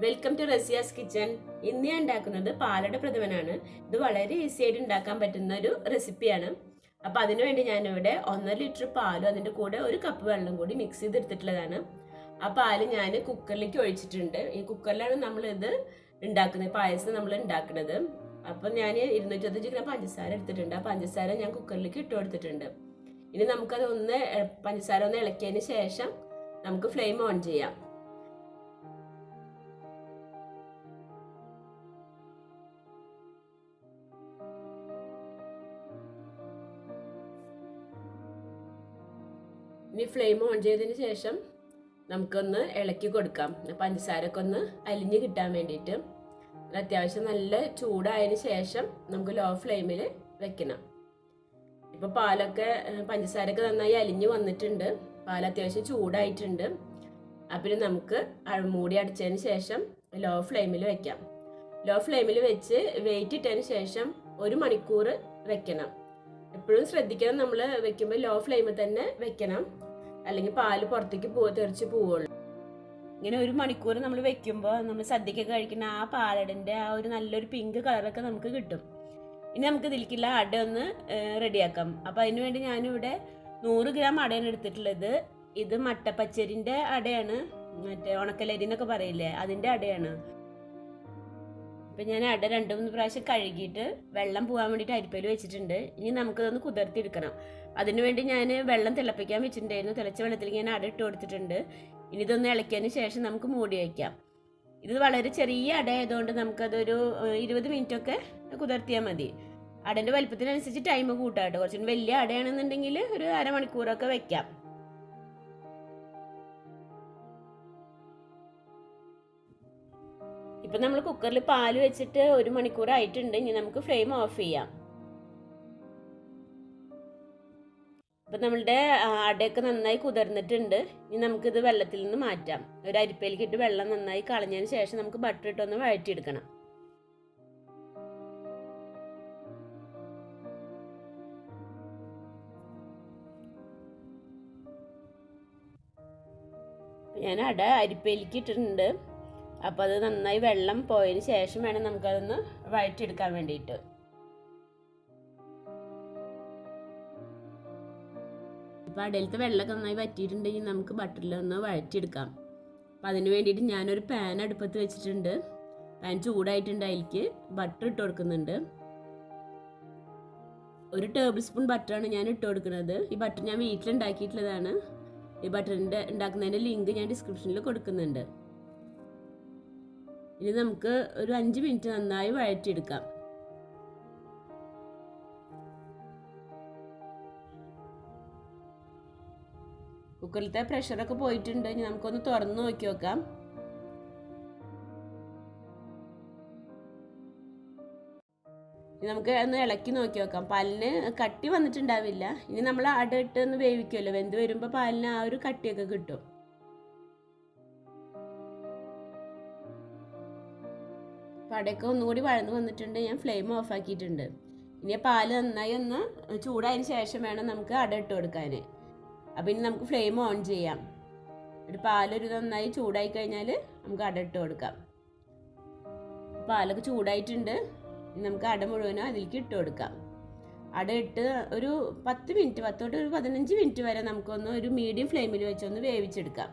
Welcome to Razia's kitchen. ഇന്ന് ഞാൻ ഉണ്ടാക്കുന്നത് പാലട പ്രഥമനാണ്. ഇത് വളരെ ഈസി ആയിട്ട് ഉണ്ടാക്കാൻ പറ്റുന്ന ഒരു റെസിപ്പിയാണ്. അപ്പോൾ അതിനുവേണ്ടി ഞാനിവിടെ 1.5 ലിറ്റർ പാലും അതിൻ്റെ കൂടെ 1 കപ്പ് വെള്ളം കൂടി മിക്സ് ചെയ്തെടുത്തിട്ടുള്ളതാണ്. ആ പാല് ഞാൻ കുക്കറിലേക്ക് ഒഴിച്ചിട്ടുണ്ട്. ഈ കുക്കറിലാണ് നമ്മളിത് ഉണ്ടാക്കുന്നത്, പായസം നമ്മൾ ഉണ്ടാക്കുന്നത്. അപ്പം ഞാൻ 250 ഗ്രാം പഞ്ചസാര എടുത്തിട്ടുണ്ട്. ആ പഞ്ചസാര ഞാൻ കുക്കറിലേക്ക് ഇട്ട് കൊടുത്തിട്ടുണ്ട്. ഇനി നമുക്കത് പഞ്ചസാര ഒന്ന് ഇളക്കിയതിന് ശേഷം നമുക്ക് ഫ്ലെയിം ഓൺ ചെയ്യാം. ഇനി ഫ്ലെയിം ഓൺ ചെയ്തതിന് ശേഷം നമുക്കൊന്ന് ഇളക്കി കൊടുക്കാം, പഞ്ചസാരയൊക്കെ ഒന്ന് അലിഞ്ഞ് കിട്ടാൻ വേണ്ടിയിട്ട്. അത്യാവശ്യം നല്ല ചൂടായതിന് ശേഷം നമുക്ക് ലോ ഫ്ലെയിമിൽ വെക്കണം. ഇപ്പോൾ പഞ്ചസാരയൊക്കെ നന്നായി അലിഞ്ഞ് വന്നിട്ടുണ്ട്, പാൽ അത്യാവശ്യം ചൂടായിട്ടുണ്ട്. അപ്പം നമുക്ക് മൂടി അടച്ചതിന് ശേഷം ലോ ഫ്ലെയിമിൽ വെക്കാം. ലോ ഫ്ലെയിമിൽ വെച്ച് വെയിറ്റ് ഇട്ടതിന് ശേഷം 1 മണിക്കൂർ വെക്കണം. എപ്പോഴും ശ്രദ്ധിക്കണം, നമ്മൾ വെക്കുമ്പോൾ ലോ ഫ്ലെയിമിൽ തന്നെ വെക്കണം, അല്ലെങ്കിൽ പാല് പുറത്തേക്ക് തെറിച്ച് പോവുള്ളൂ. ഇങ്ങനെ 1 മണിക്കൂർ നമ്മൾ വെക്കുമ്പോൾ നമ്മൾ സദ്യക്കൊക്കെ കഴിക്കുന്ന ആ പാലടൻ്റെ ആ ഒരു നല്ലൊരു പിങ്ക് കളറൊക്കെ നമുക്ക് കിട്ടും. ഇനി നമുക്ക് ഇതിലേക്കുള്ള അട ഒന്ന് റെഡിയാക്കാം. അപ്പോൾ അതിന് വേണ്ടി ഞാനിവിടെ 100 ഗ്രാം അടയാണ് എടുത്തിട്ടുള്ളത്. ഇത് മട്ടപ്പച്ചരിൻ്റെ അടയാണ്, മറ്റേ ഉണക്കലരി എന്നൊക്കെ പറയില്ലേ, അതിൻ്റെ അടയാണ്. ഇപ്പം ഞാൻ അട 2-3 പ്രാവശ്യം കഴുകിയിട്ട് വെള്ളം പോകാൻ വേണ്ടിയിട്ട് അരിപ്പയിൽ വെച്ചിട്ടുണ്ട്. ഇനി നമുക്കിതൊന്ന് കുതിർത്തിയെടുക്കണം. അതിനുവേണ്ടി ഞാൻ വെള്ളം തിളപ്പിക്കാൻ വെച്ചിട്ടുണ്ടായിരുന്നു. തിളച്ച വെള്ളത്തിൽ ഞാൻ അട ഇട്ട് കൊടുത്തിട്ടുണ്ട്. ഇനി ഇതൊന്ന് ഇളക്കിയതിന് ശേഷം നമുക്ക് മൂടി വയ്ക്കാം. ഇത് വളരെ ചെറിയ അട ആയതുകൊണ്ട് നമുക്കതൊരു 20 മിനിറ്റൊക്കെ കുതിർത്തിയാൽ മതി. അടൻ്റെ വലുപ്പത്തിനനുസരിച്ച് ടൈം കൂട്ടാം കേട്ടോ. കുറച്ചും വലിയ അടയാണെന്നുണ്ടെങ്കിൽ ഒരു അരമണിക്കൂറൊക്കെ വെക്കാം. ഇപ്പം നമ്മൾ കുക്കറിൽ പാല് വെച്ചിട്ട് 1 മണിക്കൂർ ആയിട്ടുണ്ട്. ഇനി നമുക്ക് ഫ്ലെയിം ഓഫ് ചെയ്യാം. ഇപ്പം നമ്മളുടെ അടയൊക്കെ നന്നായി കുതിർന്നിട്ടുണ്ട്. ഇനി നമുക്കിത് വെള്ളത്തിൽ നിന്ന് മാറ്റാം. ഒരു അരിപ്പയിലേക്ക് ഇട്ട് വെള്ളം നന്നായി കളഞ്ഞതിന് ശേഷം നമുക്ക് ബട്ടർ ഇട്ടൊന്ന് വഴറ്റിയെടുക്കണം. ഞാൻ അട അരിപ്പയിലേക്ക് ഇട്ടിട്ടുണ്ട്. അപ്പോൾ അത് നന്നായി വെള്ളം പോയതിന് ശേഷം വേണം നമുക്കതൊന്ന് വഴറ്റിയെടുക്കാൻ വേണ്ടിയിട്ട്. ഇപ്പോൾ അടയിലത്തെ വെള്ളമൊക്കെ നന്നായി വറ്റിയിട്ടുണ്ടെങ്കിൽ നമുക്ക് ബട്ടറിലൊന്ന് വഴറ്റിയെടുക്കാം. അപ്പോൾ അതിന് വേണ്ടിയിട്ട് ഞാനൊരു പാൻ അടുപ്പത്ത് വെച്ചിട്ടുണ്ട്. പാൻ ചൂടായിട്ടുണ്ട്, അതിലേക്ക് ബട്ടർ ഇട്ട് കൊടുക്കുന്നുണ്ട്. 1 ടേബിൾ സ്പൂൺ ബട്ടറാണ് ഞാൻ ഇട്ട് കൊടുക്കുന്നത്. ഈ ബട്ടർ ഞാൻ വീട്ടിലുണ്ടാക്കിയിട്ടുള്ളതാണ്. ഈ ബട്ടറിൻ്റെ ഉണ്ടാക്കുന്നതിൻ്റെ ലിങ്ക് ഞാൻ ഡിസ്ക്രിപ്ഷനിൽ കൊടുക്കുന്നുണ്ട്. ഇനി നമുക്ക് ഒരു 5 മിനിറ്റ് നന്നായി വഴറ്റിയെടുക്കാം. കുക്കറിലത്തെ പ്രഷറൊക്കെ പോയിട്ടുണ്ട്. ഇനി നമുക്കൊന്ന് തുറന്ന് നോക്കി നോക്കാം. ഇനി നമുക്ക് ഒന്ന് ഇളക്കി നോക്കി നോക്കാം. പാലിന് കട്ടി വന്നിട്ടുണ്ടാവില്ല. ഇനി നമ്മൾ അട ഇട്ട് ഒന്ന് വേവിക്കുമല്ലോ, വെന്ത് വരുമ്പോൾ പാലിന് ആ ഒരു കട്ടിയൊക്കെ കിട്ടും. അടയൊക്കെ ഒന്നുകൂടി വഴന്ന് വന്നിട്ടുണ്ട്. ഞാൻ ഫ്ലെയിം ഓഫ് ആക്കിയിട്ടുണ്ട്. ഇനി പാല് നന്നായി ഒന്ന് ചൂടായതിന് ശേഷം വേണം നമുക്ക് അട ഇട്ട് കൊടുക്കാൻ. അപ്പം ഇനി നമുക്ക് ഫ്ലെയിം ഓൺ ചെയ്യാം. പാലൊരു നന്നായി ചൂടായി കഴിഞ്ഞാൽ നമുക്ക് അട ഇട്ട് കൊടുക്കാം. പാലൊക്കെ ചൂടായിട്ടുണ്ട്. ഇനി നമുക്ക് അട മുഴുവനും അതിലേക്ക് ഇട്ട് കൊടുക്കാം. അട ഇട്ട് ഒരു 10 മിനിറ്റ് 10 തൊട്ട് ഒരു 15 മിനിറ്റ് വരെ നമുക്കൊന്ന് ഒരു മീഡിയം ഫ്ലെയിമിൽ വെച്ചൊന്ന് വേവിച്ചെടുക്കാം.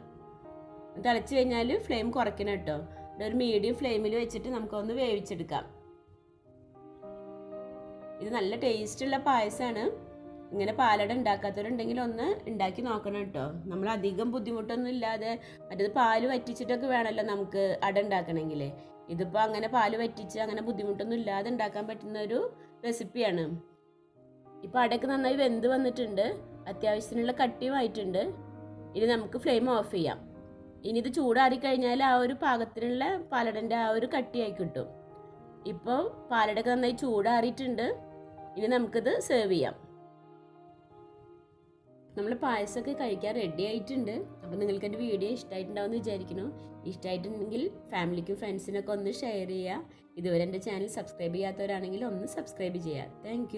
തിളച്ച് കഴിഞ്ഞാൽ ഫ്ലെയിം കുറയ്ക്കണം കേട്ടോ. ഒരു മീഡിയം ഫ്ലെയിമിൽ വെച്ചിട്ട് നമുക്കൊന്ന് വേവിച്ചെടുക്കാം. ഇത് നല്ല ടേസ്റ്റുള്ള പായസമാണ്. ഇങ്ങനെ പാലട ഉണ്ടാക്കാത്തവരുണ്ടെങ്കിൽ ഒന്ന് ഉണ്ടാക്കി നോക്കണം കേട്ടോ. നമ്മൾ അധികം ബുദ്ധിമുട്ടൊന്നും ഇല്ലാതെ, മറ്റേത് പാല് വറ്റിച്ചിട്ടൊക്കെ വേണമല്ലോ നമുക്ക് അട ഉണ്ടാക്കണമെങ്കിൽ. ഇതിപ്പോൾ അങ്ങനെ പാല് വറ്റിച്ച് അങ്ങനെ ബുദ്ധിമുട്ടൊന്നും ഇല്ലാതെ ഉണ്ടാക്കാൻ പറ്റുന്ന ഒരു റെസിപ്പിയാണ്. ഇപ്പോൾ അടയൊക്കെ നന്നായി വെന്ത് വന്നിട്ടുണ്ട്, അത്യാവശ്യത്തിനുള്ള കട്ടിയുമായിട്ടുണ്ട്. ഇനി നമുക്ക് ഫ്ലെയിം ഓഫ് ചെയ്യാം. ഇനി ഇത് ചൂടാറിക്കഴിഞ്ഞാൽ ആ ഒരു പാകത്തിനുള്ള പാലടൻ്റെ ആ ഒരു കട്ടിയായി കിട്ടും. ഇപ്പോൾ പാലടയൊക്കെ നന്നായി ചൂടാറിയിട്ടുണ്ട്. ഇനി നമുക്കിത് സെർവ് ചെയ്യാം. നമ്മൾ പായസമൊക്കെ കഴിക്കാൻ റെഡി ആയിട്ടുണ്ട്. അപ്പോൾ നിങ്ങൾക്ക് എൻ്റെ വീഡിയോ ഇഷ്ടമായിട്ടുണ്ടാവുമെന്ന് വിചാരിക്കുന്നു. ഇഷ്ടമായിട്ടുണ്ടെങ്കിൽ ഫാമിലിക്കും ഫ്രണ്ട്സിനൊക്കെ ഒന്ന് ഷെയർ ചെയ്യുക. ഇതുവരെ എൻ്റെ ചാനൽ സബ്സ്ക്രൈബ് ചെയ്യാത്തവരാണെങ്കിൽ ഒന്ന് സബ്സ്ക്രൈബ് ചെയ്യുക. താങ്ക്